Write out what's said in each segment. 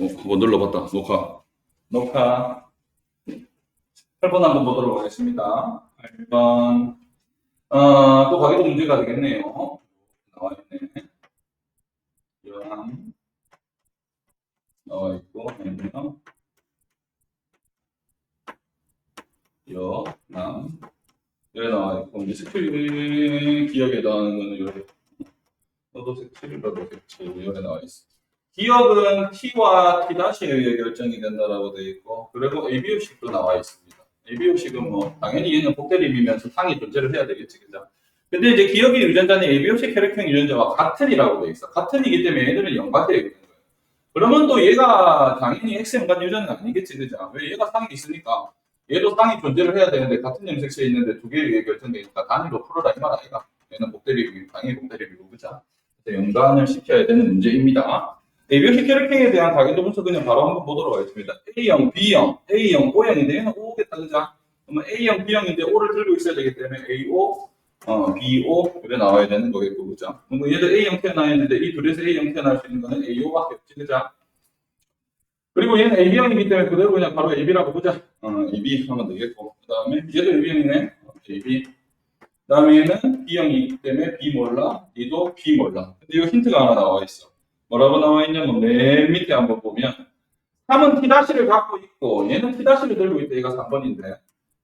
한번 눌러봤다. 녹화. 8번 한번 보도록 하겠습니다. 8번. 또 가계도 문제가 되겠네요. 나와 있네. 영 나와 있고, 아니면 남 여기 나와 있고, 이제 스킬 기억에 해당하는 거는 이렇게. 너도 색칠을 너도 색칠 여기 나와 있어. 기억은 t와 t-에 의해 결정이 된다라고 되어 있고, 그리고 ABO식도 나와 있습니다. ABO식은 뭐 당연히 얘는 복대림이면서 상이 존재를 해야 되겠지, 그죠? 근데 이제 기억의 유전자는 ABO식 혈액형 유전자와 같은이라고 되어 있어. 같은이기 때문에 얘들은 연관되어 있는 거예요. 그러면 또 얘가 당연히 X 연관 유전자는 아니겠지, 그죠? 왜 얘가 상이 있으니까 얘도 상이 존재를 해야 되는데 같은 염색체에 있는데 두 개에 의해 결정되니까 단위로 풀어라 이 말 아이가? 얘는 복대림이고 당연히 복대림이고, 그죠? 연관을 시켜야 되는 문제입니다. ABO식 혈액형에 대한 가계도 분석 그냥 바로 한번 보도록 하겠습니다. A형, B형, A형, O형인데 얘는 O겠다, 그죠? 그러면 A형, B형인데 O를 들고 있어야 되기 때문에 AO, BO 이래 나와야 되는 거겠고, 그죠? 그럼 얘도 A형 태어나야 했는데 이 둘에서 A형 태어날 수 있는 거는 AO밖에 없지, 그죠? 그리고 얘는 AB형이기 때문에 그대로 그냥 바로 AB라고 보자. AB 하면 되겠고, 그 다음에 얘도 AB형이네. AB. 그 다음에 얘는 B형이기 때문에 B 몰라, D도 B 몰라. 근데 이거 힌트가 하나 나와 있어. 뭐라고 나와 있냐면 맨 밑에 한번 보면 3은 T-를 갖고 있고 얘는 T-를 들고 있다. 얘가 3번인데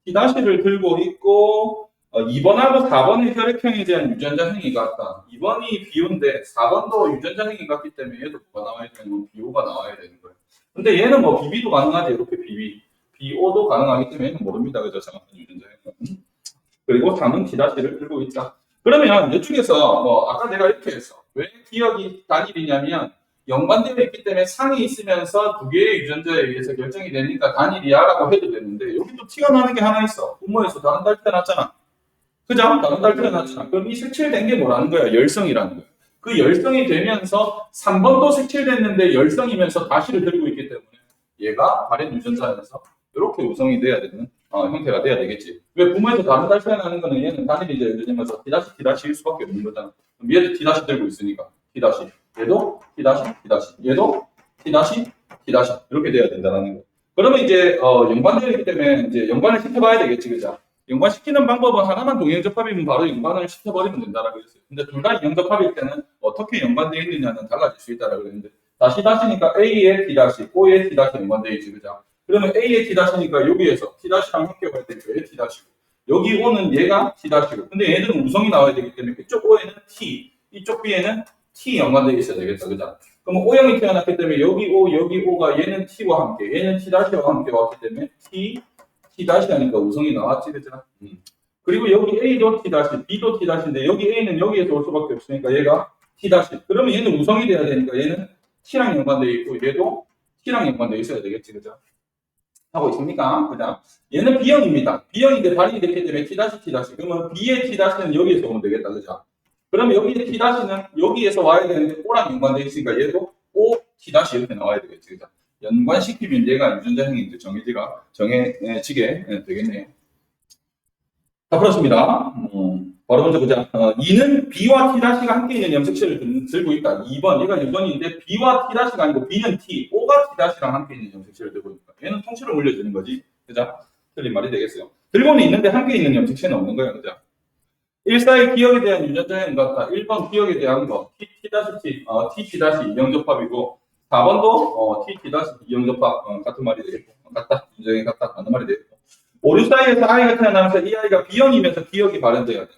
T-를 들고 있고 2번하고 4번의 혈액형에 대한 유전자 행위 같다. 2번이 BO인데 4번도 유전자 행위 같기 때문에 얘도 뭐가 나와야 되는 BO가 나와야 되는 거예요. 근데 얘는 뭐 BB도 가능하지. 이렇게 BB, BO도 가능하기 때문에 얘는 모릅니다. 그죠? 정확한 유전자 행위. 그리고 3은 T-를 들고 있다. 그러면 이쪽에서 뭐 아까 내가 이렇게 했어. 왜 기억이 단일이냐면 연관되어 있기 때문에 상이 있으면서 두 개의 유전자에 의해서 결정이 되니까 단일이야라고 해도 되는데 여기도 티가 나는 게 하나 있어. 분모에서 다른 달 태어났잖아. 그죠? 다른 달 태어났잖아. 그럼 이 색칠된 게 뭐라는 거야? 열성이라는 거야. 그 열성이 되면서 3번도 색칠됐는데 열성이면서 다시를 들고 있기 때문에 얘가 발현 유전자에서 이렇게 구성이 돼야 되는 형태가 돼야 되겠지. 왜 부모에서 다른 달 태어나는 거는 얘는 단일이 이제 되면서 T-일 수밖에 없는 거잖아. 그럼 얘도 T- 들고 있으니까 T-, 얘도 T-, 얘도 T-, 이렇게 돼야 된다는 거. 그러면 이제 연관되어 있기 때문에 이제 연관을 시켜봐야 되겠지, 그죠? 연관시키는 방법은 하나만 동형접합이면 바로 연관을 시켜버리면 된다라고 했어요. 근데 둘 다 이형접합일 때는 어떻게 연관되어 있느냐는 달라질 수 있다라고 그랬는데 다시니까 A의 T-, O의 T- 연관되어 있지, 그죠? 그러면 A의 T-니까 여기에서 T-랑 합격할 때 A의 T-고 여기 O는 얘가 T-고 근데 얘들은 우성이 나와야 되기 때문에 이쪽 O에는 T, 이쪽 B에는 T 연관되어 있어야 되겠다, 그죠? 그럼 O형이 태어났기 때문에 여기 O, 여기 O가 얘는 T와 함께, 얘는 T-와 함께 왔기 때문에 T- 하니까 우성이 나왔지, 그죠? 그리고 여기 A도 T-, B도 T-인데 여기 A는 여기에서 올 수밖에 없으니까 얘가 T-. 그러면 얘는 우성이 돼야 되니까 얘는 T랑 연관되어 있고 얘도 T랑 연관되어 있어야 되겠지, 그죠? 하고 있습니까? 그죠? 얘는 B형입니다. B형인데 발현이 됐기 때문에 T-. 그러면 B의 T-는 여기에서 오면 되겠다, 그죠? 그러면 여기의 T-는 여기에서 와야 되는데 O랑 연관되어 있으니까 얘도 O, T- 이렇게 나와야 되겠지, 그죠? 연관시키면 얘가 유전자형이 정해지게 되겠네요. 자, 그렇습니다. 바로 먼저 보자. 2는 B와 T-가 함께 있는 염색체를 들고 있다. 2번, 얘가 2번인데 B와 T-가 아니고 B는 T, O가 T-랑 함께 있는 염색체를 들고 있다. 얘는 통째로 물려주는 거지. 그죠? 틀린 말이 되겠어요. 들고는 있는데 함께 있는 염색체는 없는 거야. 그죠? 1사의 기억에 대한 유전자형 같다. 1번 기억에 대한 거, T-T, T-, 이형접합이고 4번도 T-T, 이형접합 같은 말이 되겠고 같다. 유전자형이 같다. 맞는 말이 되겠고 오류 사이에서 아이가 태어나면서 이 아이가 B형이면서 기억이 발현돼야 돼.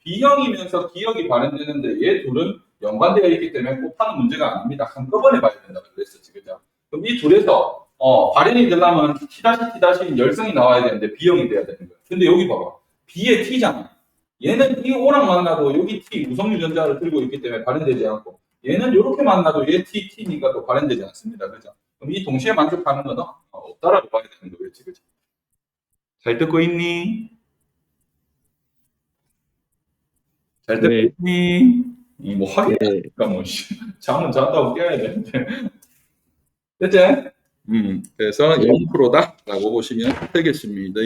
B형이면서 기억이 발현되는데 얘 둘은 연관되어 있기 때문에 곱하는 문제가 아닙니다. 한꺼번에 봐야 된다고 그랬었지, 그죠? 그럼 이 둘에서 발현이 되려면 T-T-인 열성이 나와야 되는데 B형이 돼야 되는 거야. 근데 여기 봐봐. B의 T잖아. 얘는 이 O랑 만나도 여기 T 우성 유전자를 들고 있기 때문에 발현되지 않고 얘는 이렇게 만나도 얘 T니까 또 발현되지 않습니다. 그죠? 그럼 이 동시에 만족하는 거는 없다라고 봐야 되는 거겠지, 그죠? 잘 듣고 있니? 잘 듣고 네. 있니? 뭐 하긴 네. 하니까 뭐 잠은 잔다고 깨야 되는데 됐지? 그래서 0%다라고 보시면 되겠습니다.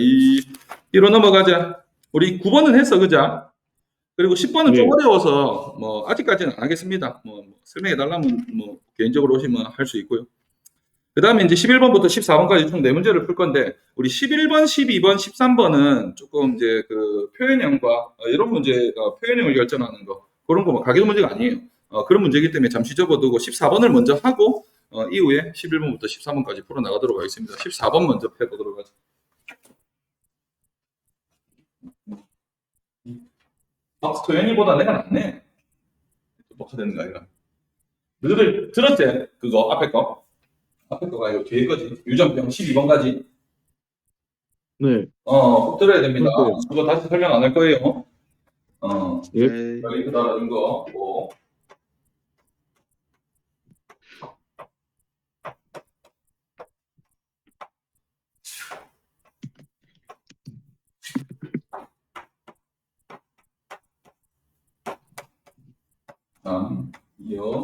이로 넘어가자. 우리 9번은 했어, 그죠? 그리고 10번은 좀 네. 어려워서 뭐 아직까지는 안 하겠습니다. 뭐 설명해 달라면 뭐 개인적으로 오시면 할 수 있고요. 그 다음에 이제 11번부터 14번까지 총 4문제를 풀 건데, 우리 11번, 12번, 13번은 조금 이제 그 표현형과 이런 문제, 표현형을 결정하는 거, 그런 거 뭐 가계도 문제가 아니에요. 그런 문제이기 때문에 잠시 접어두고 14번을 먼저 하고, 이후에 11번부터 13번까지 풀어 나가도록 하겠습니다. 14번 먼저 펴보도록 하죠. 박스 토연이보다 내가 낫네. 똑같은 거 아니라. 너희들 들었지? 그거 앞에 거? 앞에 거가 이거 뒤에 거지. 유전병 12번까지. 네. 꼭 들어야 됩니다. 네. 그거 다시 설명 안 할 거예요. 예. 링크 달아준 거.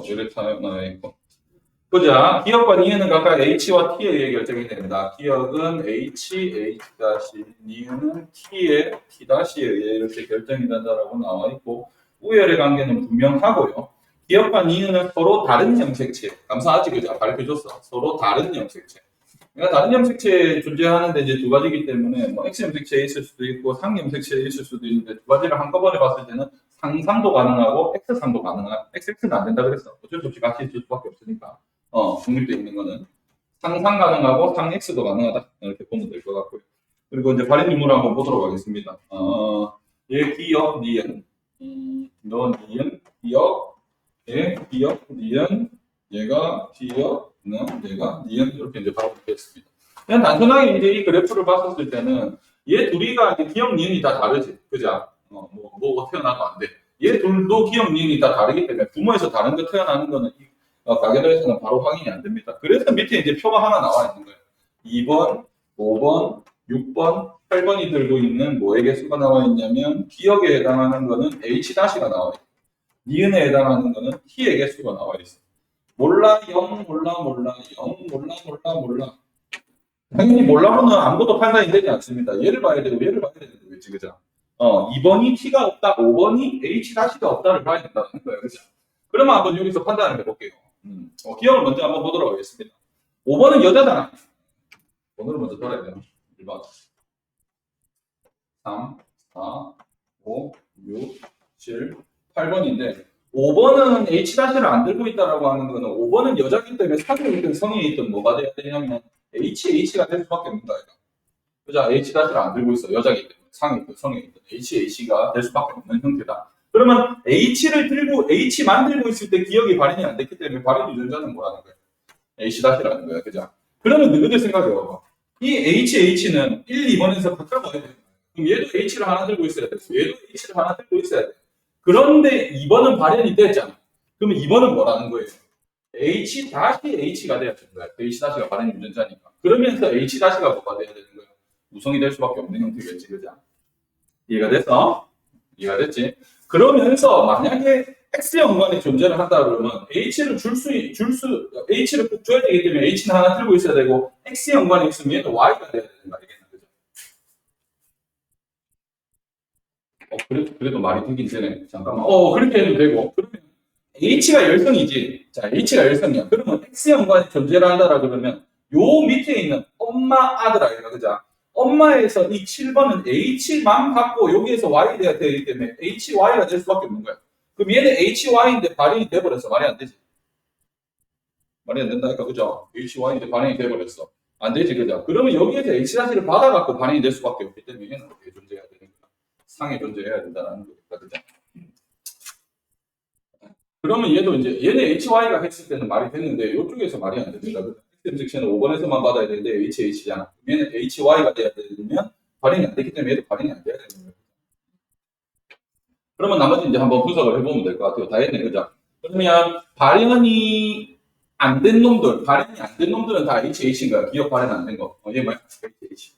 요래 나와 있고. 보자. 기억과 니은은 각각 H와 T에 의해 결정이 됩니다. 기억은 H, H-, 니은은 T에, T-에 의해 이렇게 결정이 된다라고 나와 있고, 우열의 관계는 분명하고요. 기억과 니은은 서로 다른 염색체, 감사하지 그죠? 밝혀줬어. 서로 다른 염색체. 그러니까 다른 염색체에 존재하는데 이제 두 가지이기 때문에 뭐 X 염색체에 있을 수도 있고 상 염색체에 있을 수도 있는데 두 가지를 한꺼번에 봤을 때는 상상도 가능하고 X상도 가능한 XX는 안 된다 그랬어. 어쩔 수 없이 같이 있을 수밖에 없으니까 중립돼 있는 거는 상상 가능하고 상 X도 가능하다 이렇게 보면 될 것 같고요. 그리고 이제 발인 유무를 한번 보도록 하겠습니다. 얘 기억 니은 너 니은 기억 얘 기억 니은 얘가 기억 얘가 니은 이렇게 이제 바로 되겠습니다. 그냥 단순하게 이제 이 그래프를 봤었을 때는 얘 둘이가 이제 기억 니은이 다 다르지, 그죠? 뭐 태어나도 안 돼. 얘 둘도 기억 니은이 다 다르기 때문에 부모에서 다른 거 태어나는 거는 가계도에서는 바로 확인이 안 됩니다. 그래서 밑에 이제 표가 하나 나와 있는 거예요. 2번, 5번, 6번, 8번이 들고 있는 뭐의 개수가 나와 있냐면 기억에 해당하는 거는 H-가 나와 있고 니은에 해당하는 거는 T의 개수가 나와 있어. 몰라, 0, 몰라, 0, 몰라. 당연히 몰라보는 아무것도 판단이 되지 않습니다. 얘를 봐야 되고 얘를 봐야 되는 거겠지, 그죠? 2번이 T가 없다, 5번이 H-가 없다를 봐야 된다는 거예요, 그죠? 그러면 한번 여기서 판단을 해볼게요. 기억을 먼저 한번 보도록 하겠습니다. 5번은 여자잖아. 번호를 먼저 돌아야 돼요. 1번, 3, 4, 5, 6, 7, 8번인데 5번은 H-를 안 들고 있다라고 하는 거는 5번은 여자기 때문에 사귀어 있던 성에 있던 뭐가 돼야 되냐면 H-H가 될 수밖에 없는 거예요. 그죠? H-를 안 들고 있어. 여자기 때문에 상에 있던 성에 있던 H-H가 될 수밖에 없는 형태다. 그러면 H만 들고 있을 때 기억이 발현이 안 됐기 때문에 발현 유전자는 뭐라는 거예요? H-라는 거예요. 그죠? 그러면 너희들 생각해봐. 이 H-H는 1, 2번에서 바꿔봐야 돼요. 그럼 얘도 H를 하나 들고 있어야 되고 얘도 H를 하나 들고 있어야 돼. 그런데 2번은 발현이 됐잖아. 그러면 2번은 뭐라는 거예요? H-H가 돼야 되는 거야. H-가 발현 유전자니까. 그러면서 H-가 뭐가 돼야 되는 거야? 우성이 될 수밖에 없는 형태겠지, 그죠? 이해가 됐어? 이해가 됐지? 그러면서 만약에 X 연관이 존재를 한다 그러면 H를 H를 꼭 줘야 되기 때문에 H는 하나 들고 있어야 되고 X 연관이 있으면 얘는 Y가 돼야 되는 거 알겠나? 그죠? 그래도 말이 되긴 되네. 잠깐만. 그렇게 해도 되고. 그러면 H가 열성이지. 자, H가 열성이야. 그러면 X 연관이 존재를 한다라 그러면 요 밑에 있는 엄마 아들아, 그죠? 엄마에서 이 7번은 H만 갖고 여기에서 Y 돼야 되기 때문에 HY가 될 수밖에 없는 거야. 그럼 얘는 HY인데 발현이 돼버렸어. 말이 안 되지. 말이 안 된다니까, 그죠? HY인데 발현이 돼버렸어. 안 되지, 그죠? 그러면 여기에서 H-를 받아갖고 발현이 될 수밖에 없기 때문에 얘는 어떻게 존재해야 되는 거야? 상에 존재해야 된다는 거니까, 그죠? 그러면 얘도 이제, 얘는 HY가 했을 때는 말이 됐는데, 이쪽에서 말이 안 됩니다. 섹션은 5번에서만 받아야 되는데 HH잖아. 얘는 HY가 돼야 되면 발현이 안 되기 때문에 얘도 발현이 안 돼야 되는 거예요. 그러면 나머지 이제 한번 분석을 해보면 될 것 같아요. 다 했네, 그죠? 그러면 발현이 안 된 놈들, 발현이 안 된 놈들은 다 HH인 거야. 기억 발현 안 된 거. 얘 뭐야? HH.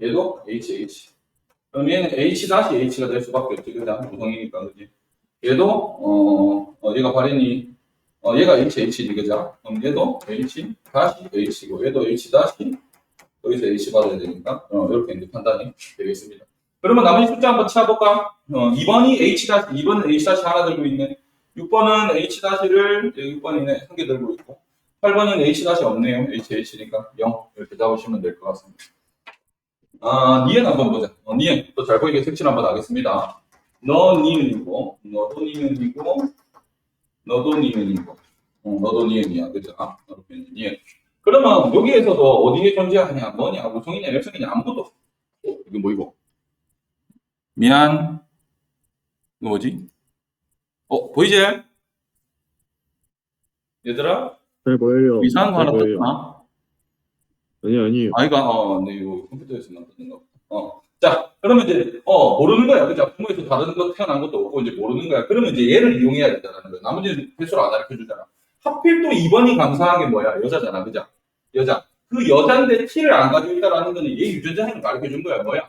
얘도 HH. 그럼 얘는 H-H가 될 수밖에 없지. 그죠? 구성이니까, 그지? 얘도, 얘가 발현이 얘가 HH지, 그죠? 그럼 얘도 H-H고, 얘도 H- 여기서 H 받아야 되니까, 이렇게 이제 판단이 되겠습니다. 그러면 나머지 숫자 한번 찾아볼까? 2번이 H-, 2번은 H- 하나 들고 있네. 6번은 H-를, 6번이네, 한 개 들고 있고. 8번은 H 다시 없네요. HH니까 0 이렇게 잡으시면 될 것 같습니다. 니은 한번 보자. 니은 또 잘 보이게 색칠 한번 하겠습니다. 너 니은이고, 너도 니은이고, 너도 니은이고, 너도 니은이야, 그죠? 이렇게 니은. 그러면 여기에서도 어디에 존재하냐, 뭐냐, 우성이냐, 열성이냐 아무것도 없어. 이거 뭐이고? 미안. 이거 뭐지? 보이지? 얘들아? 잘 보여요. 이상한 거 잘 하나 보여요. 떴나? 아니요. 아이가, 네, 이거 컴퓨터에서만 떴는가 봐. 자, 그러면 이제, 모르는 거야. 그죠? 부모에서 다른 거 태어난 것도 없고, 이제 모르는 거야. 그러면 이제 얘를 이용해야 된다는 거야. 나머지는 개수를 안 가르쳐 주잖아. 하필 또 2번이 감사하게 뭐야? 여자잖아. 그죠? 여자. 그 여자인데 T를 안 가지고 있다라는 거는 얘 유전자형을 가르쳐 준 거야. 뭐야?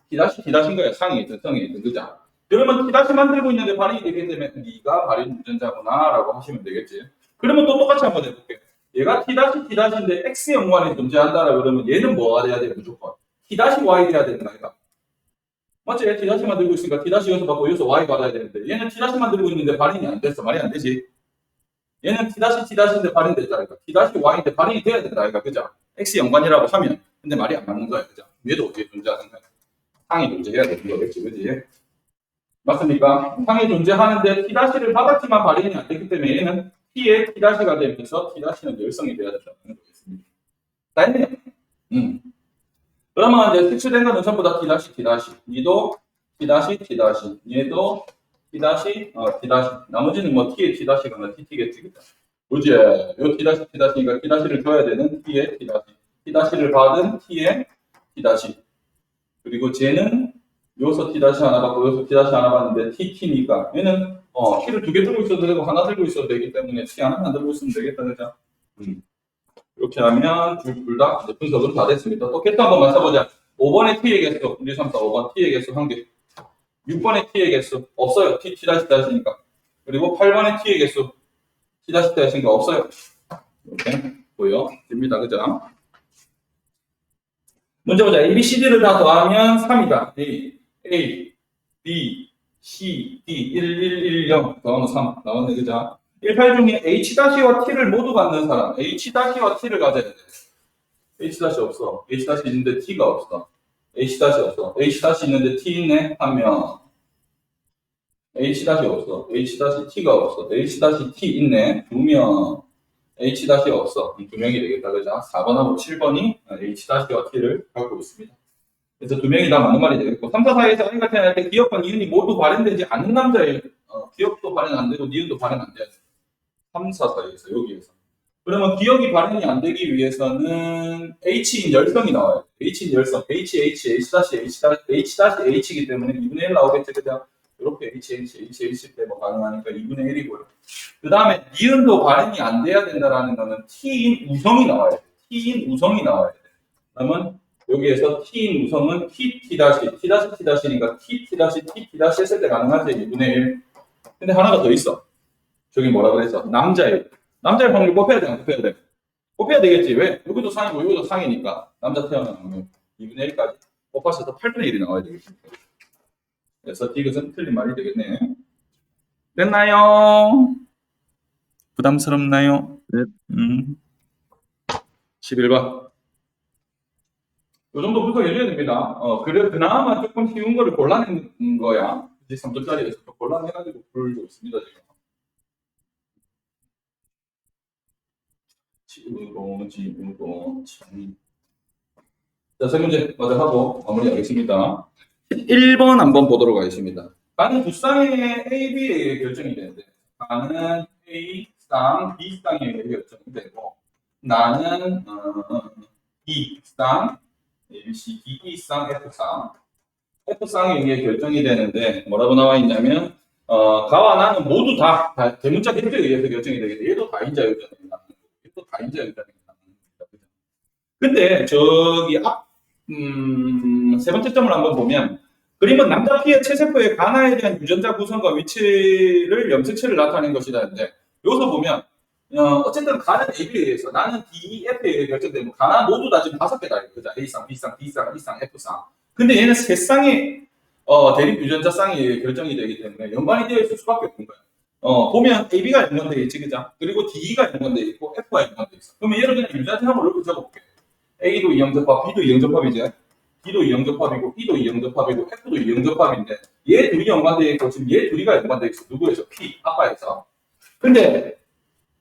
T인 거야. 상이 있든 성이 있든. 그죠? 그러면 T 만들고 있는데 발현이 되기 때문에 네가 발현 유전자구나 라고 하시면 되겠지. 그러면 또 똑같이 한번 해볼게. 얘가 T'인데 X 연관이 존재한다라 그러면 얘는 뭐가 돼야 돼? 무조건 T-Y 돼야 되는 거야. 맞지? T-만 들고 있으니까 T- 여기서 받고 여기서 Y 받아야 되는데 얘는 T-만 들고 있는데 발현이 안 됐어. 말이 안 되지. 얘는 T-인데 발현이 됐다니까. T-Y인데 발현이 돼야 된다니까. 그죠? X 연관이라고 하면 근데 말이 안 맞는 거야. 그죠? 얘도 어떻게 존재하는 거야? 상이 존재해야 되는 거겠지. 그지? 맞습니까? 상이 존재하는데 T-를 바닥티만 발현이 안 됐기 때문에 얘는 T에 T-가 되면서 T-는 열성이 돼야 된다는 거겠습니다. 다 했네요. 그러면 이제 색칠된 거는 전부 다 T-. 니도 T-, 얘도 T-, 나머지는 뭐 T에 T-거나 TT겠지. 그지? 요 T-, T-를 줘야 되는 T에 T-. T-를 받은 T에 T-. 그리고 쟤는 여기서 T- 하나 받고 여기서 T- 하나 받는데 TT니까 얘는 T를 2개 들고 있어도 되고 하나 들고 있어도 되기 때문에 T 하나만 들고 있으면 되겠다. 그죠? 이렇게 하면 둘 다 분석은 다 됐습니다. 또 개수 한번 맞춰보자. 5번의 T의 개수, 1, 2, 3, 4, 5번 T의 개수 1개. 6번의 T의 개수 없어요. T-T니까. 그리고 8번의 T의 개수 T-T니까 없어요. 이렇게 보여 됩니다. 그죠? 문제 보자. A, B, C, D를 다 더하면 3이다. A, B, C, D 1, 1, 1, 0 더하면 3 나왔네. 그죠? 18 중에 H-와 T를 모두 갖는 사람. H-와 T를 가져야 돼. H- 없어. H- 있는데 T가 없어. H- 없어. H- 있는데 T 있네? 하면 H- 없어. H-T가 없어. H-T 있네? 2명. H- 없어. 2명이 되겠다. 그죠? 4번하고 7번이 H-와 T를 갖고 있습니다. 그래서 2명이 다 맞는 말이 되겠고 3, 4, 4에서 아이가 태어날 때 기억과 니은이 모두 발현되지 않는 남자의 기억도 발현 안 되고 니은도 발현 안 돼야 돼. 3, 4, 4에서 여기에서. 그러면 기억이 발현이 안 되기 위해서는 H인 열성이 나와요. H인 열성. H이기 때문에 2분의 1 나오겠죠. 그죠? 이렇게 H 때 뭐 가능하니까 2분의 1이고요. 그 다음에 니은도 발현이 안 돼야 된다라는 거는 T인 우성이 나와야 돼. T인 우성이 나와야 돼. 그러면 여기에서 T인 우성은 T-T니까 T-T 했을 때 가능하지. 2분의 1. 근데 하나가 더 있어. 저기 뭐라 그랬어? 남자의 확률 뽑혀야 돼, 안 뽑혀야 돼? 뽑혀야 되겠지. 왜? 여기도 상이고 여기도 상이니까 남자 태어나면 2분의 1까지 뽑아서 8분의 1이 나와야 되겠지. 그래서 이것은 틀린 말이 되겠네. 됐나요? 부담스럽나요? 네. 11번. 이 정도 분석해줘야 됩니다. 그래, 그나마 조금 쉬운 거를 골라낸 거야. 3점짜리에서 골라내가지고 불고 있습니다, 지금. 지우고, 참. 자, 세 문제 먼저 하고 마무리하겠습니다. 1번 한번 보도록 하겠습니다. 나는 두 쌍의 A, B의 결정이 되는데, 나는 A 쌍, B 쌍의 결정이 되고, 나는 B 쌍, A, B, C, D, E 쌍, F 쌍, F 쌍의 결정이 되는데, 뭐라고 나와 있냐면, 가와 나는 모두 다 대문자 개수에 의해서 결정이 되겠다. 얘도 다인자 유전입니다. 얘도 다인자 유전입니다. 근데 저기 세 번째 점을 한번 보면 그림은 남자 P의 체세포의 가나에 대한 유전자 구성과 위치를 염색체를 나타낸 것이라는데 여기서 보면 어쨌든 가는 AB에 의해서 나는 D, F에 의해 결정되고 가나 모두 다 지금 5개다. 그죠? A쌍, B쌍, D쌍, E쌍, F쌍. 근데 얘는 세 쌍의 대립 유전자 쌍이 결정이 되기 때문에 연관이 되어 있을 수밖에 없는 거야. 보면 AB가 연관되어 있지, 그죠? 그리고 D가 연관되어 있고 F가 연관되어 있어. 그러면 얘를 그냥 유전자형으로 이렇게 적어볼게. A도 이형접합, B도 이형접합이지. D도 이형접합이고, E도 이형접합이고, F도 이형접합인데 얘 둘이 연관되어 있고 지금 얘 둘이가 연관되어 있어. 누구에서? P, 아빠에서. 근데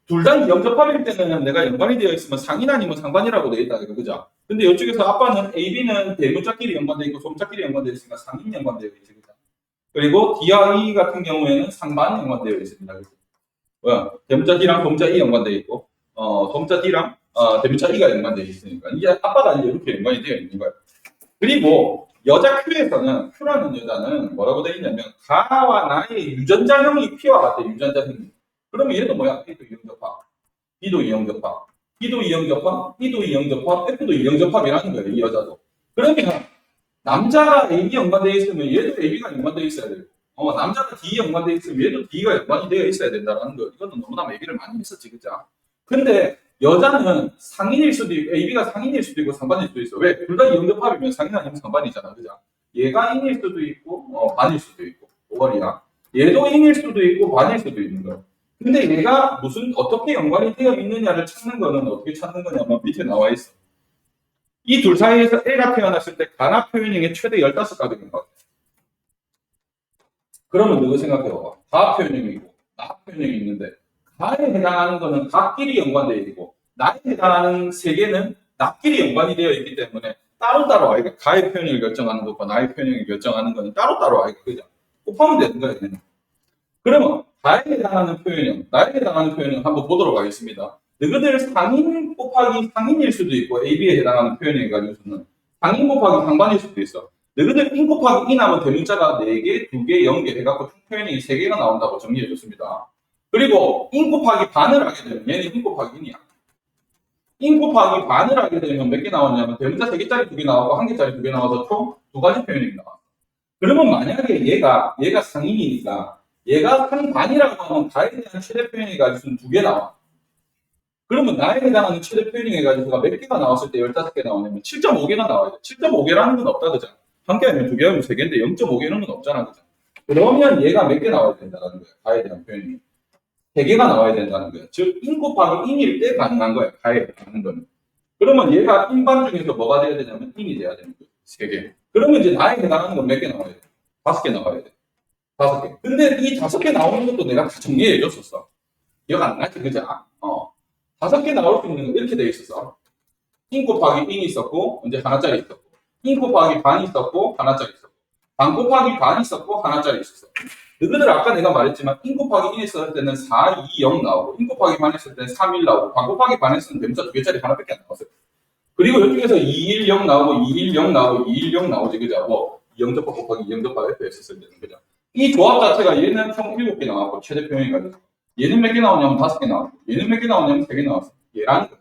둘 다 이형접합일 때는 내가 연관이 되어 있으면 상인 아니면 상반이라고 되어 있다, 그죠? 근데 이쪽에서 아빠는 AB는 대문자끼리 연관되어 있고 소문자끼리 연관되어 있으니까 상인 연관되어 있지, 그죠? 그리고 D와 E 같은 경우에는 상반 연관되어 있습니다. 그죠? 대문자 D랑 소문자 E 연관되어 있고, 소문자 D랑 대문자 E가 연관되어 있으니까 이게 아빠가 이제 이렇게 연관이 되어 있는 거예요. 그리고 여자 Q에서는 Q라는 여자는 뭐라고 되어 있냐면 가와 나의 유전자형이 P와 같아. 유전자형이. 그러면 얘는 뭐야? A도 이형접합, B도 이형접합, B도 이형접합, E도 이형접합, F도 이형접합이라는 거예요. 이 여자도. 그러면 남자가 AB 연관되어 있으면 얘도 AB가 연관되어 있어야 돼요. 남자가 D 연관되어 있으면 얘도 D가 연관이 되어 있어야 된다는 거. 이거는 너무나 얘기를 많이 했었지, 그죠? 근데 여자는 상인일 수도 있고, AB가 상인일 수도 있고, 상반일 수도 있어. 왜? 둘 다 이형접합이면 상인 아니면 상반이잖아, 그죠? 얘가 인일 수도 있고, 반일 수도 있고, 5월이야. 얘도 인일 수도 있고, 반일 수도 있는 거야. 근데 얘가 어떻게 연관이 되어 있느냐를 찾는 거는 어떻게 찾는 거냐면 밑에 나와 있어. 이 둘 사이에서 A가 태어났을 때 가나 표현형이 최대 15가지인 것 같아. 그러면 너가 생각해봐봐. 가 표현형이고 나 표현형이 있는데 가에 해당하는 거는 가끼리 연관되어 있고 나에 해당하는 세 개는 나끼리 연관이 되어 있기 때문에 따로따로 아이가 가의 표현형을 결정하는 것과 나의 표현형을 결정하는 거는 따로따로 아이가 그냥 곱하면 되는 거야. 얘는. 그러면 가에 해당하는 표현형, 나에 해당하는 표현형 한번 보도록 하겠습니다. 너희들 상인 곱하기 상인일 수도 있고 AB에 해당하는 표현이 가지고서는 상인 곱하기 상반일 수도 있어. 너희들 인 곱하기 인 하면 대문자가 4개, 2개, 0개 해갖고 총 표현이 3개가 나온다고 정리해줬습니다. 그리고 인 곱하기 반을 하게 되면 얘는 인 곱하기 인이야. 인 곱하기 반을 하게 되면 몇 개 나오냐면 대문자 3개짜리 2개 나오고 1개짜리 2개 나와서 총 2가지 표현이 나와. 그러면 만약에 얘가 상인이니까 얘가 상반이라고 하면 가에 대한 최대 표현이 가지고는 2개 나와. 그러면 나에 해당하는 최대 표현이 해가지고가 몇 개가 나왔을 때 15개 나오냐면 7.5개가 나와야 돼. 7.5개라는 건 없다, 그죠? 한 개 아니면 2개 아니면 3개인데 0.5개는 건 없잖아, 그죠? 그러면 얘가 몇 개 나와야 된다는 거야, 가에 대한 표현이. 3개가 나와야 된다는 거야. 즉, 인 곱하기 인일 때 가능한 거야, 가에 해당하는 거는. 그러면 얘가 인반 중에서 뭐가 돼야 되냐면 인이 돼야 되는 거야, 3개. 그러면 이제 나에 해당하는 건 몇 개 나와야 돼? 5개 나와야 돼. 5개. 근데 이 5개 나오는 것도 내가 다 정리해 줬었어. 기억 안 나지, 그죠? 5개 나올 수 있는 거 이렇게 되어 있었어. 인 곱하기 인이 있었고, 이제 하나짜리 있었고, 인 곱하기 반이 있었고, 하나짜리 있었고, 반 곱하기 반이 있었고, 하나짜리 있었어. 너희들 아까 내가 말했지만, 인 곱하기 인 했을 때는 4, 2, 0 나오고, 인 곱하기 반 했을 때는 3, 1 나오고, 반 곱하기 반 했을 때는 대문자 2개짜리 하나밖에 안 나왔어요. 그리고 이쪽에서 2, 1, 0 나오고, 2, 1, 0 나오고, 2, 1, 0 나오지, 그죠? 0접합 곱하기 0접합 F 했을 때는, 그죠? 이 조합 자체가 얘는 총 7개 나왔고, 최대 표현이 가지고. 얘는 몇 개 나오냐면 5개 나왔고, 얘는 몇 개 나오냐면 3개 나왔어. 얘라는 거야.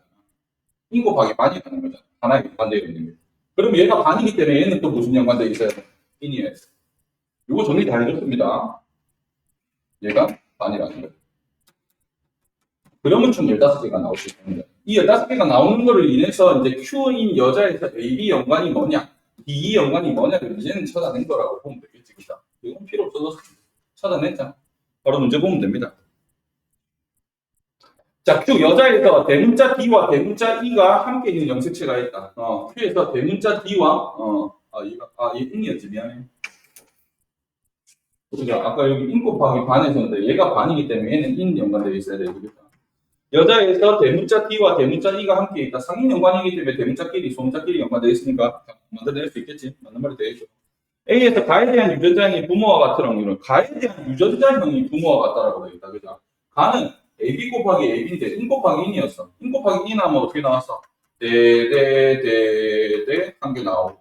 인 곱하기 반이 가는 거잖아. 하나에 연관되어 있는 게. 그럼 얘가 반이기 때문에 얘는 또 무슨 연관되어 있어야 돼? 인이에요. 이거 정리 다 해줬습니다. 얘가 반이라는 거예요. 그러면 총 15개가 나올 수 있습니다. 이 15개가 나오는 거를 인해서 이제 Q인 여자에서 AB 연관이 뭐냐, DE 연관이 뭐냐를 이제는 찾아낸 거라고 보면 되겠지. 그죠? 이건 필요 없어서 찾아냈자. 바로 문제 보면 됩니다. 자, Q 여자에서 대문자 D와 대문자 E가 함께 있는 염색체가 있다. Q에서 대문자 D와 이 인이었지, 미안해. 그죠? 아까 여기 인 곱하기 반에서인데 얘가 반이기 때문에 얘는 인 연관되어 있어야 돼요. 그죠? 여자에서 대문자 D와 대문자 E가 함께 있다. 상인 연관이기 때문에 대문자끼리, 소문자끼리 연관되어 있으니까 만들어낼 수 있겠지. 맞는 말이 되겠죠. A에서 가에 대한 유전자형이 부모와 같은 확률은 가에 대한 유전자형이 부모와 같다라고 되어 있다. 그죠? 가는 AB 곱하기 AB인데 인 곱하기 인이었어. 인 곱하기 인 하면 어떻게 나왔어? 대대 한 개 나오고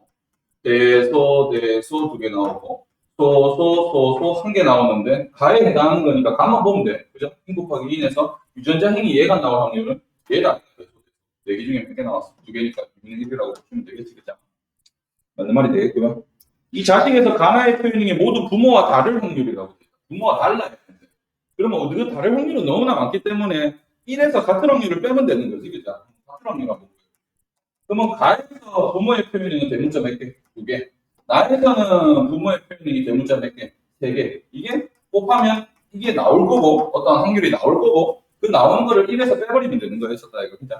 대소 2개 나오고 소 한 개 나오는데 가에 해당하는 거니까 가만 보면 돼. 그죠? 인 곱하기 인에서 유전자형이 얘가 나올 확률은 얘다. 4개 중에 몇 개 나왔어? 2개니까 2분의 1이라고 보시면 되겠지. 그죠? 맞는 말이 되겠고요. 이 자식에서 가나의 표현이 모두 부모와 다를 확률이라고 돼요. 부모와 달라야 되는데. 그러면 그 다를 확률은 너무나 많기 때문에 1에서 같은 확률을 빼면 되는 거지, 그죠? 같은 확률이라고. 그러면 가에서 부모의 표현이 대문자 몇 개? 2개. 나에서는 부모의 표현이 대문자 몇 개? 3개. 이게 곱하면 이게 나올 거고, 어떤 확률이 나올 거고, 그 나오는 거를 1에서 빼버리면 되는 거였었다, 이거. 그죠?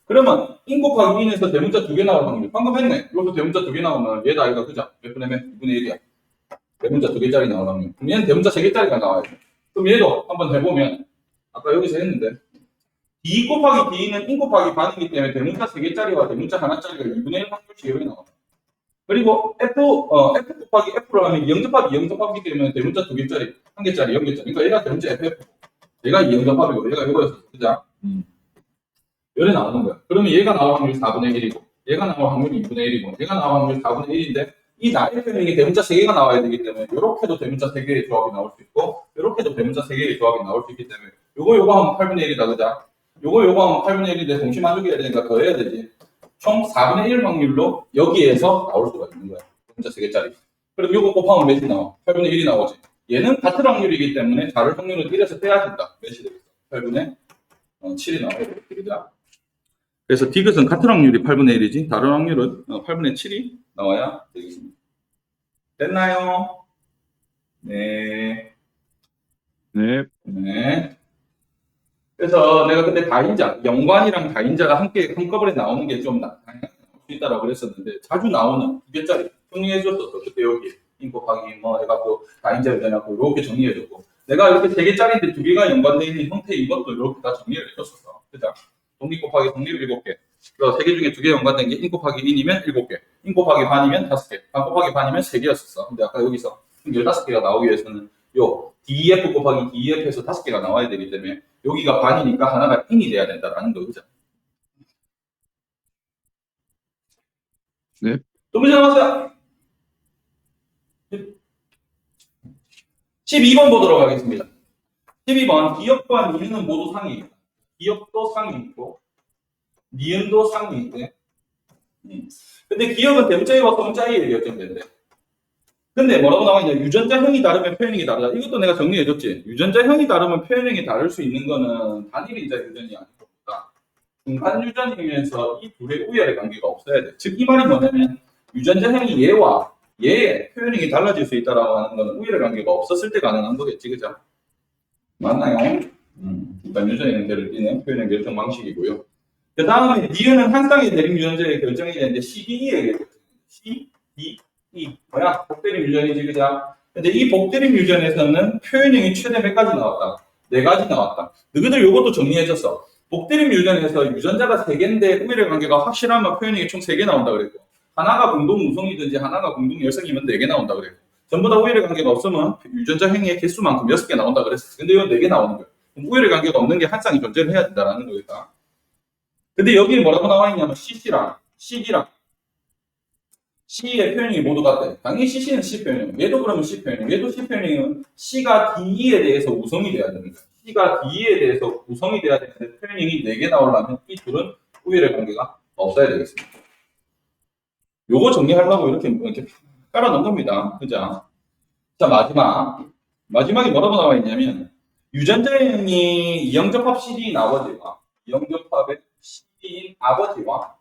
그러면, 인 곱하기 인에서 대문자 2개 나올 확률. 방금 했네. 여기서 대문자 2개 나오면 얘다, 이거. 그죠? 몇 분의 몇? 2분의 1이야. 대문자 2개짜리 나올 확률. 그럼 얘는 대문자 3개짜리가 나와야 돼. 그럼 얘도 한번 해보면, 아까 여기서 했는데, D 곱하기 D는 인 곱하기 반이기 때문에 대문자 3개짜리와 대문자 하나짜리가 2분의 1 확률씩 여기 나와. 그리고 F 곱하기 F로 하면 영접합이 영접합이기 때문에 대문자 2개짜리, 1개짜리, 0개짜리. 그러니까 얘가 대문자 FF. 얘가 영접합이고, 얘가 이거였어. 그죠? 요래 나오는 거야. 그러면 얘가 나올 확률이 4분의 1이고, 얘가 나올 확률이 2분의 1이고, 얘가 나올 확률이 4분의 1인데, 이 나의 표현이 대문자 3개가 나와야 되기 때문에, 요렇게도 대문자 3개의 조합이 나올 수 있고, 요렇게도 대문자 3개의 조합이 나올 수 있기 때문에, 요거 하면 8분의 1이다, 그죠? 요거 하면 8분의 1인데, 동시 만족해야 되니까 더 해야 되지. 총 4분의 1 확률로 여기에서 나올 수가 있는 거야. 대문자 3개짜리. 그럼 요거 곱하면 몇이 나와? 8분의 1이 나오지. 얘는 같은 확률이기 때문에, 다를 확률은 1에서 빼야 된다. 몇이 되겠어? 8분의 7이 나와야 되겠다. 그래서 디귿은 같은 확률이 8분의 1이지 다른 확률은 8분의 7이 나와야 되겠습니다. 됐나요? 네. 네. 네. 그래서 내가 그때 다인자, 연관이랑 다인자가 함께 한꺼번에 나오는 게 좀 다양할 수 있다고 그랬었는데 자주 나오는 2개짜리 정리해줬었어. 그때 여기 인 곱하기 뭐 해갖고 다인자 해갖고 이렇게 정리해줬고 내가 이렇게 3개짜리인데 2개가 연관되어 있는 형태 이것도 이렇게 다 정리를 해줬었어. 그죠? 독립 곱하기 독립 7개. 그래서 3개 중에 2개 연관된 게 인 곱하기 인이면 7개, 인 곱하기 반이면 5개, 반 곱하기 반이면 3개였었어. 근데 아까 여기서 15개가 나오기 위해서는 요 DEF 곱하기 DEF에서 5개가 나와야 되기 때문에 여기가 반이니까 하나가 인이 돼야 된다라는 거, 그죠? 네. 또 문제 남았어요. 12번 보도록 하겠습니다. 12번 기역과 니은은 모두 상이입니다. 기역도 상이 있고 니은도 상이 있대. 근데 기역은 대문자이와 소문자이에 결정된대. 근데 뭐라고 나와있냐? 유전자형이 다르면 표현형이 다르다. 이것도 내가 정리해줬지. 유전자형이 다르면 표현형이 다를 수 있는 거는 단일인자 유전이 아니고 중간 유전이면서 이 둘의 우열의 관계가 없어야 돼. 즉 이 말이 뭐냐면 유전자형이 얘와 얘의 표현형이 달라질 수 있다라고 하는 거는 우열의 관계가 없었을 때 가능한 거겠지, 그죠? 맞나요? 일단 유전의 형태를 띠는 표현형 결정 방식이고요. 그 다음에 니은은 한 쌍의 대립 유전자의 결정이 되는데 CDE에게 CDE 뭐야? 복대립 유전이지, 그죠? 근데 이 복대립 유전에서는 표현형이 최대 몇 가지 나왔다? 4가지 나왔다. 너희들 요것도 정리해줬어. 복대립 유전에서 유전자가 3개인데 우열의 관계가 확실하면 표현형이 총 3개 나온다 그랬고 하나가 공동 무성이든지 하나가 공동 열성이면 4개 나온다 그랬고 전부 다 우열의 관계가 없으면 유전자형의 개수만큼 6개 나온다 그랬어. 근데 이건 4개 나오는 거야. 우열의 관계가 없는 게 한 쌍이 존재를 해야 된다는 거겠다. 근데 여기 뭐라고 나와 있냐면 CC랑 CD랑 C의 표현이 모두 같대. 당연히 CC는 C 표현이고 얘도 그러면 C 표현이고 얘도 C 표현이면 C가 D에 대해서 우성이 돼야 되는 거야. C가 D에 대해서 우성이 돼야 되는데 표현이 4개 나오려면 이 둘은 우열의 관계가 없어야 되겠습니다. 요거 정리하려고 이렇게 깔아놓은 겁니다. 그죠? 자, 마지막에 뭐라고 나와 있냐면 유전자형이 이영접합 CD인 아버지와 이영접합의 CD인 아버지와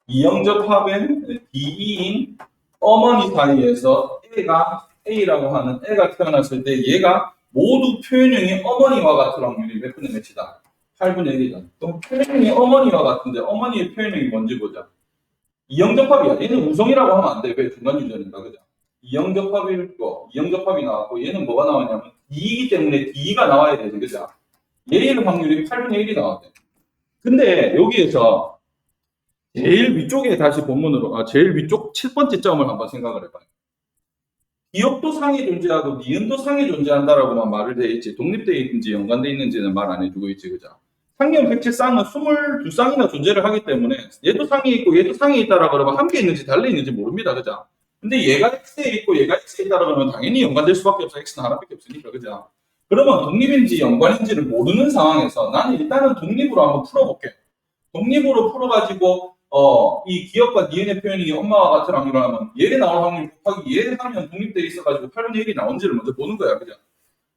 이영접합의 DE인 어머니 사이에서 A가 A라고 하는 애가 태어났을 때 얘가 모두 표현형이 어머니와 같은 확률이 몇 분의 몇이다? 8분의 1이다. 그럼 표현형이 어머니와 같은데 어머니의 표현형이 뭔지 보자. 이영접합이야. 얘는 우성이라고 하면 안 돼. 왜? 중간 유전인가, 그죠? 이영접합이 있고 이영접합이 나왔고 얘는 뭐가 나왔냐면 D이기 때문에 D가 나와야 되지, 그죠? 얘의 확률이 8분의 1이 나왔대. 근데 여기에서 제일 위쪽에 다시 본문으로 제일 위쪽 첫 번째 점을 한번 생각을 해봐요. 기역도 상이 존재하고 니은도 상이 존재한다라고만 말을 돼 있지 독립되어 있는지 연관되어 있는지는 말 안 해주고 있지, 그죠? 상형 백칠 쌍은 22쌍이나 존재를 하기 때문에 얘도 상이 있고 얘도 상이 있다라 그러면 함께 있는지 달려 있는지 모릅니다, 그죠? 근데 얘가 X에 있고 얘가 X에 있다라 그러면 당연히 연관될 수밖에 없어. X는 하나밖에 없으니까, 그죠? 그러면 독립인지 연관인지를 모르는 상황에서 나는 일단은 독립으로 한번 풀어볼게. 독립으로 풀어가지고 이 기역과 니은의 표현이 엄마와 같은 확률을 하면 얘에 나올 확률 곱하기 얘에 하면 독립되어 있어가지고 8분의 1이 나온지를 먼저 보는 거야, 그죠?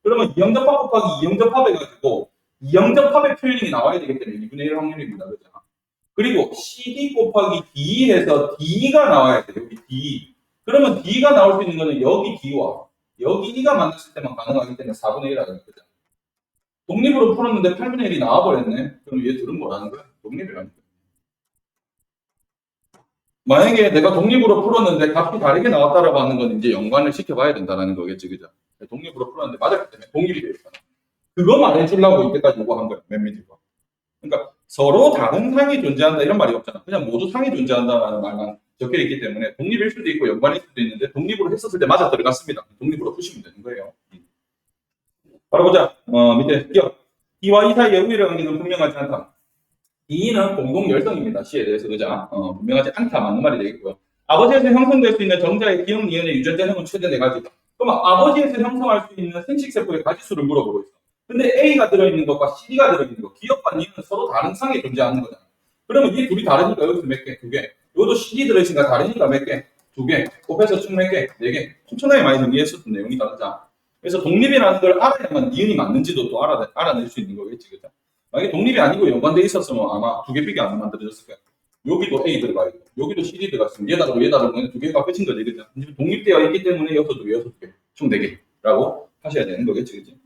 그러면 이영접합 곱하기 이영접합 해가지고 이영접합의 표현이 나와야 되기 때문에 2분의 1 확률입니다, 그죠? 그리고 CD 곱하기 D 해서 D가 나와야 돼, 여기 D. 그러면 D가 나올 수 있는 거는 여기 D와 여기 E가 만났을 때만 가능하기 때문에 4분의 1 하는 거죠. 독립으로 풀었는데 8분의 1이 나와버렸네. 그럼 얘들은 뭐라는 거야? 독립이라는 거야. 만약에 내가 독립으로 풀었는데 값이 다르게 나왔다라고 하는 건 이제 연관을 시켜봐야 된다는 거겠지, 그죠? 독립으로 풀었는데 맞았기 때문에 독립이 되어 있잖아. 그거 말해주려고 이때까지 요구한 거야, 맨 밑에 거. 그러니까 서로 다른 상이 존재한다 이런 말이 없잖아. 그냥 모두 상이 존재한다라는 말만 적혀 있기 때문에 독립일 수도 있고 연관일 수도 있는데 독립으로 했었을 때 맞아 들어갔습니다. 독립으로 푸시면 되는 거예요. 바로 보자. 밑에 기억. D와 E 사이의 우위를 관계는 분명하지 않다. D는 공동 열성입니다. C에 대해서 그죠? 분명하지 않다 맞는 말이 되겠고요. 아버지에서 형성될 수 있는 정자의 기억 니은의 유전자형은 최대 4가지다. 그럼 아버지에서 형성할 수 있는 생식세포의 가지수를 물어보고 있어. 근데 A가 들어있는 것과 C가 들어있는 것, 기억과 니은은 서로 다른 상에 존재하는 거잖아. 그러면 이 둘이 다르니까 여기서 몇 개? 2개. 이것도 CD 들어있으니까 다르니까 몇 개? 2개. 곱해서 쭉 몇 개? 4개. 엄청나게 많이 정리했었던 내용이 다르죠. 그래서 독립이라는 걸 알아야만 니은이 맞는지도 또 알아낼 수 있는 거겠지, 그죠? 만약에 독립이 아니고 연관돼 있었으면 아마 2개밖에 안 만들어졌을 거야. 여기도 A 들어가 있고, 여기도 CD 들어갔으면 얘 다르고 얘 다르고 2개가 끝인 거지, 그죠? 독립되어 있기 때문에 여기서 2개, 총 4개라고 하셔야 되는 거겠지, 그지?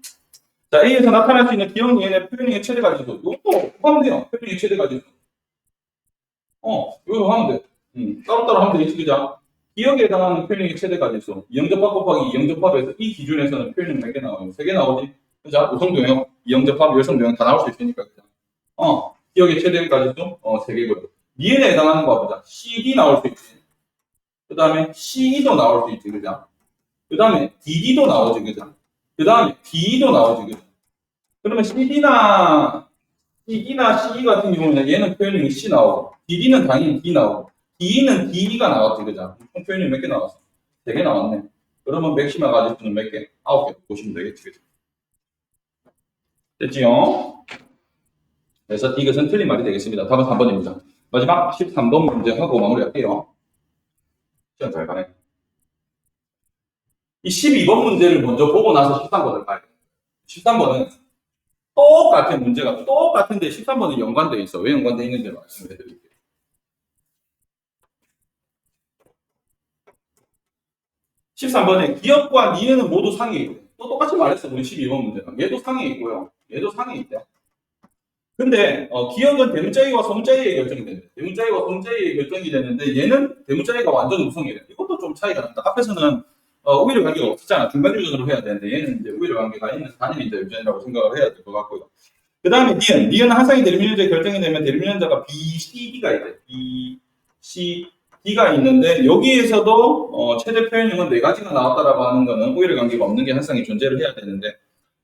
자, A에서 나타날 수 있는 기억 니은의 표현형의 최대 가지수. 이것도 하면 돼요. 표현형의 최대 가지수. 이거 하면 돼. 따로따로 하면 되겠지, 그죠? 기억에 해당하는 표현형의 최대 가지수. 이영접합 곱하기 이영접합에서 이 기준에서는 표현형 몇 개 나와요? 3개 나오지? 그죠? 우성도형, 이영접합, 열성도형 다 나올 수 있으니까, 그죠? 기억의 최대 가지수, 3개고요. 니은에 해당하는 거 보자. CD 나올 수 있지. 그 다음에 CE도 나올 수 있지, 그죠? 그 다음에 DD도 나오지, 그죠? 그 다음에 D도 나오지, 그죠? 그러면 CE 같은 경우는 얘는 표현형이 C 나오고, DD는 당연히 D 나오고, D는 DE가 나왔지, 그죠? 총 표현이 몇 개 나왔어? 3개 나왔네. 그러면 맥시마 가지수는 몇 개? 9개 보시면 되겠지, 그죠? 됐지요? 그래서 이것은 틀린 말이 되겠습니다. 답은 3번입니다. 마지막 13번 문제 하고 마무리할게요. 시간 잘 가네. 이 12번 문제를 먼저 보고 나서 13번을 봐야 돼요. 13번은 똑같은 문제가 똑같은데 13번은 연관되어 있어. 왜 연관되어 있는지 말씀해 드릴게요. 13번에 기억과 니은은 모두 상에 있고, 또 똑같이 말했어. 우리 12번 문제는. 얘도 상에 있고요. 얘도 상에 있대. 근데 기억은 대문자이와 소문자이의 결정이 되는데, 대문자이와 소문자이의 결정이 되는데 얘는 대문자이가 완전 우성이래. 이것도 좀 차이가 납니다. 앞에서는 우위를 관계가 없었잖아. 중간 유전으로 해야 되는데 얘는 이제 우위를 관계가 있는 단일인자 유전이라고 생각을 해야 될 것 같고요. 그 다음에 니은은 한 쌍이 대립유전자의 결정이 되면 대립유전자가 BCD가 있대. BCD가 있는데 여기에서도 최대 표현형은 4가지가 나왔다라고 하는 거는 우위를 관계가 없는 게 한 쌍이 존재를 해야 되는데,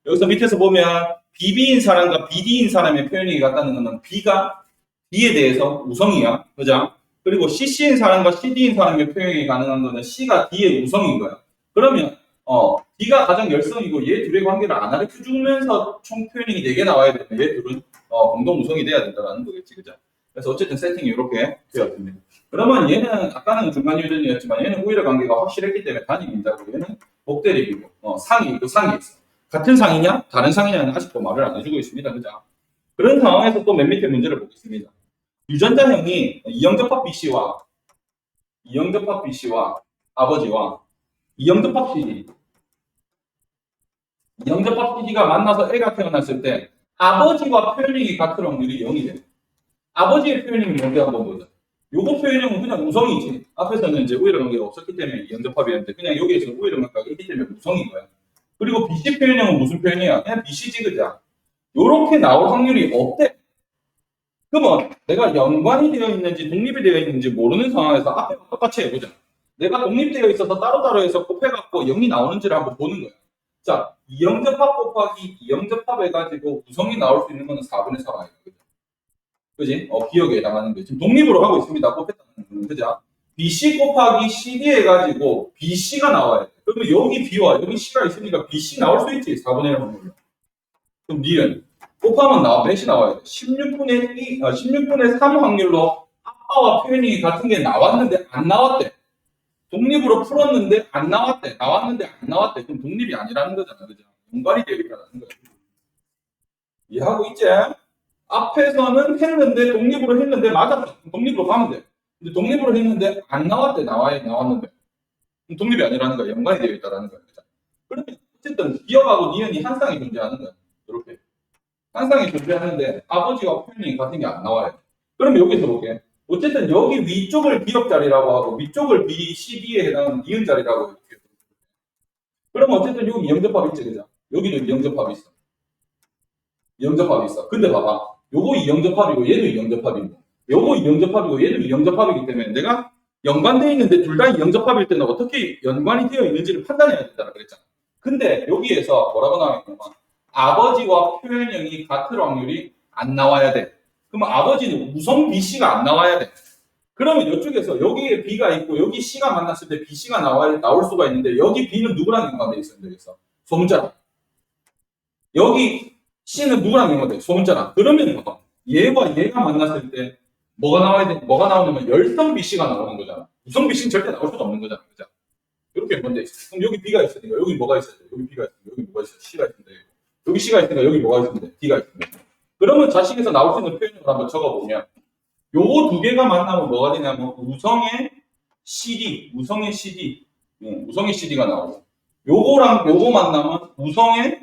여기서 밑에서 보면 BB인 사람과 BD인 사람의 표현이 같다는 것은 B가 B에 대해서 우성이야. 그죠? 그리고 CC인 사람과 CD인 사람의 표현이 가능한 거는 C가 D의 우성인 거야. 그러면 D가 가장 열성이고 얘 둘의 관계를 안 가르쳐주면서 총 표현이 4개 나와야 되면 얘 둘은 공동 우성이 돼야 된다는 거겠지. 그죠? 그래서 어쨌든 세팅이 이렇게 되었습니다. 그러면 얘는 아까는 중간 유전이었지만 얘는 우위의 관계가 확실했기 때문에 단일인자고 얘는 복대립이고 상이 있고 상이 있어. 같은 상이냐 다른 상이냐는 아직도 말을 안 해주고 있습니다. 그죠? 그런 상황에서 또 맨 밑에 문제를 보겠습니다. 유전자형이 이영접합 BC와 아버지와 이영접합 CD가 만나서 애가 태어났을 때 아버지와 표현형이 같을 확률이 0이 돼. 아버지의 표현형이 뭔지 한번 보자. 요거 표현형은 그냥 우성이지. 앞에서는 이제 우위의 관계가 없었기 때문에 이영접합이었는데 그냥 여기에서 우위의 관계가 있기 때문에 우성인 거야. 그리고 BC 표현형은 무슨 표현이야? 그냥 BC지, 그죠? 요렇게 나올 확률이 없대. 그러면 내가 연관이 되어 있는지 독립이 되어 있는지 모르는 상황에서 앞에 똑같이 해보자. 내가 독립되어 있어서 따로따로 해서 곱해갖고 0이 나오는지를 한번 보는 거야. 자, 이영접합 곱하기 이영접합 해가지고 우성이 나올 수 있는 거는 4분의 4가 아니야. 그죠? 그지? 기억에 해당하는 게. 지금 독립으로 하고 있습니다. 곱했다는 거는. 그죠? BC 곱하기 CD 해가지고 BC가 나와야 돼. 그러면 여기 B와 여기 C가 있으니까 BC 나올 수 있지. 4분의 1 확률로. 그럼 니은 곱하면 몇이 나와야 돼? 16분의 3 확률로 아빠와 표현이 같은 게 나왔는데 안 나왔대. 독립으로 풀었는데 안 나왔대. 나왔는데 안 나왔대. 그럼 독립이 아니라는 거잖아. 그죠? 연관이 되어 있다는 거야. 이해하고 있지? 앞에서는 했는데 독립으로 했는데 맞았어. 독립으로 가면 돼. 근데 독립으로 했는데 안 나왔대. 나왔는데. 독립이 아니라는 거야. 연관이 되어 있다는 거야. 그죠? 그러면 어쨌든 기억하고 니은이 한 쌍이 존재하는 거야. 이렇게. 한 쌍이 존재하는데 아버지와 표현이 같은 게 안 나와요. 그러면 여기서 볼게. 어쨌든 여기 위쪽을 기억 자리라고 하고 위쪽을 B, C, D에 해당하는 니은 자리라고 해요. 그러면 어쨌든 여기 이영접합 있지, 그죠? 여기도 이영접합이 있어. 이영접합이 있어. 근데 봐봐. 요거 이영접합이고 얘도 이영접합이고 요거 이영접합이고 얘도 이영접합이기 때문에 내가 연관되어 있는데 둘 다 이영접합일 때는 어떻게 연관이 되어 있는지를 판단해야 된다고 그랬잖아. 근데 여기에서 뭐라고 나와있냐면 아버지와 표현형이 같을 확률이 안 나와야 돼. 그러면 아버지는 우선 BC가 안 나와야 돼. 그러면 이쪽에서 여기에 B가 있고 여기 C가 만났을 때 BC가 나올 수가 있는데 여기 B는 누구랑 연관되어 있어요? 여기서 소문자랑. 여기 C는 누구랑 연관돼? 소문자랑. 그러면 봐봐. 얘와 얘가 만났을 때 뭐가 나와야 돼? 뭐가 나오냐면 열성 BC가 나오는 거잖아. 우성 BC는 절대 나올 수가 없는 거잖아. 그죠? 이렇게 연관돼 있어. 그럼 여기 B가 있으니까 여기 뭐가 있어야 돼? 여기 B가 있으니까 여기 뭐가 있어야 돼? C가 있으면 돼. 여기 C가 있으니까 여기 뭐가 있으면 돼? D가 있으면 돼. 그러면 자식에서 나올 수 있는 표현을 한번 적어보면 요거 두 개가 만나면 뭐가 되냐면 우성의 CD, 우성의 CD, 우성의 CD가 나오고 요거랑 요거 만나면 우성의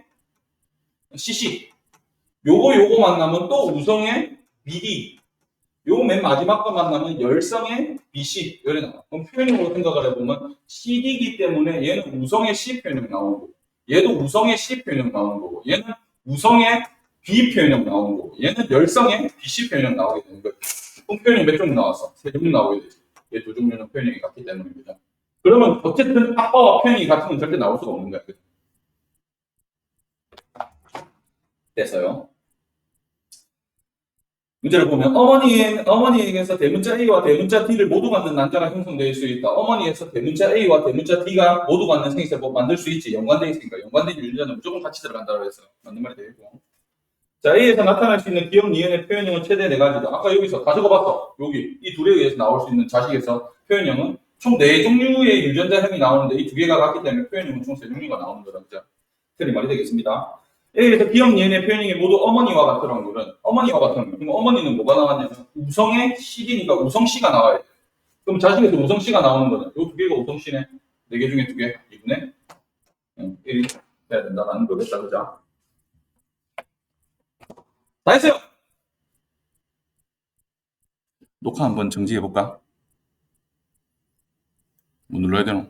CC, 요거 만나면 또 우성의 BD, 요거 맨 마지막 거 만나면 열성의 BC 이래 나와. 그럼 표현으로 생각을 해보면 CD이기 때문에 얘는 우성의 C 표현형 나오는 거고 얘도 우성의 C 표현형 나오는 거고 얘는 우성의 B 표현형 나오는 거고 얘는 열성의 BC 표현형 나오게 되는 거예요. 그럼 표현이 몇 종류 나왔어? 세 종류 나오게 되지. 얘 두 종류는 표현형이 같기 때문입니다. 그러면 어쨌든 아빠와 표현이 같은 건 절대 나올 수가 없는 거야. 됐어요. 문제를 보면 어머니에게서 대문자 A와 대문자 D를 모두 갖는 난자가 형성될 수 있다. 어머니에서 대문자 A와 대문자 D가 모두 갖는 생기세법 만들 수 있지. 연관되어 있으니까. 연관된 유전자는 무조건 같이 들어간다고 해서 맞는 말이 되고. 자, A에서 나타날 수 있는 기억 니은의 표현형은 최대 4가지다. 아까 여기서 다 적어봤어. 여기 이 둘에 의해서 나올 수 있는 자식에서 표현형은 총 4종류의 유전자형이 나오는데 이 두 개가 같기 때문에 표현형은 총 3종류가 나오는 거다. 그죠? 틀린 말이 되겠습니다. A에서 기억 니은의 표현형이 모두 어머니와 같은 확률은 어머니와 같은 확률. 그럼 어머니는 뭐가 나왔냐면 우성의 C니까 우성 C가 나와야 돼. 그럼 자식에서 우성 C가 나오는 거는 이 두 개가 우성 C네. 4개 중에 2개. 2분의 1이 돼야 된다라는 거겠다. 그죠? 다 했어요. 녹화 한번 정지해 볼까? 뭐 눌러야 되노?